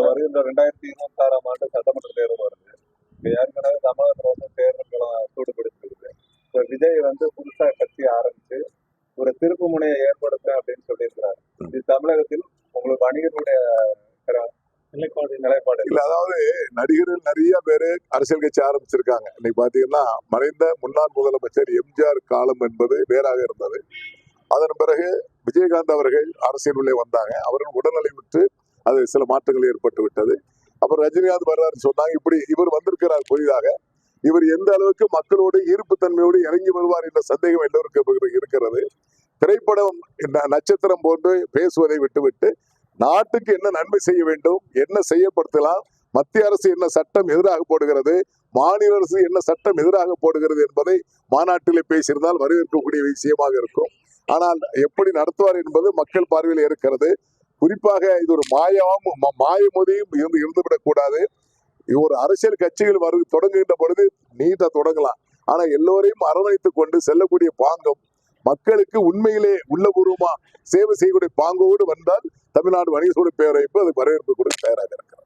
வருகின்ற 2026ஆம் ஆண்டு சட்டமன்ற தேர்தல் வருது. இப்ப ஏற்கனவே தமிழகத்துல தேர்தல்களும் சூடு பிடிச்சிருக்கு. இப்ப விஜய் புதுசா கட்சி ஆரம்பிச்சு ஒரு திருப்பு முனையை ஏற்படுத்த அப்படின்னு சொல்லியிருக்கிறாரு. இது தமிழகத்தில் உங்களுக்கு வணிகர்களுடைய நிலைப்பாடு இல்ல. அதாவது நடிகர்கள் நிறைய பேரு அரசியல் கட்சி ஆரம்பிச்சிருக்காங்க. இன்னைக்கு பாத்தீங்கன்னா மறைந்த முன்னாள் முதலமைச்சர் எம்ஜிஆர் காலம் என்பது வேறாக இருந்தது. அதன் பிறகு விஜயகாந்த் அவர்கள் அரசியலுள்ளே வந்தாங்க. அவர்கள் உடல்நிலை விட்டு அது சில மாற்றங்கள் ஏற்பட்டு விட்டது. அப்புறம் ரஜினிகாந்த் வர்றாரு சொன்னாங்க. இப்படி இவர் வந்திருக்கிறார் புதிதாக. இவர் எந்த அளவுக்கு மக்களோடு ஈர்ப்பு தன்மையோடு இறங்கி வருவார் என்ற சந்தேகம் எல்லோருக்கும் இருக்கிறது. திரைப்படம் நட்சத்திரம் போன்று பேசுவதை விட்டுவிட்டு நாட்டுக்கு என்ன நன்மை செய்ய வேண்டும், என்ன செய்யப்படுத்தலாம், மத்திய அரசு என்ன சட்டம் எதிராக போடுகிறது, மாநில அரசு என்ன சட்டம் எதிராக போடுகிறது என்பதை மாநாட்டிலே பேசியிருந்தால் வரவேற்கக்கூடிய விஷயமாக இருக்கும். ஆனால் எப்படி நடத்துவார் என்பது மக்கள் பார்வையில் இருக்கிறது. குறிப்பாக இது ஒரு மாயமொழியும் இருந்துவிடக் கூடாது. ஒரு அரசியல் கட்சிகள் தொடங்குகின்ற பொழுது நீட்டா தொடங்கலாம். ஆனா எல்லோரையும் அரவணைத்துக் கொண்டு செல்லக்கூடிய பாங்கம், மக்களுக்கு உண்மையிலே உள்ளபூர்வமா சேவை செய்யக்கூடிய பாங்கோடு வந்தால் தமிழ்நாடு வணிக சூழல் பேரமைப்பு அதுக்கு வரவேற்பு கொடுக்க தயாராக இருக்கிறார்.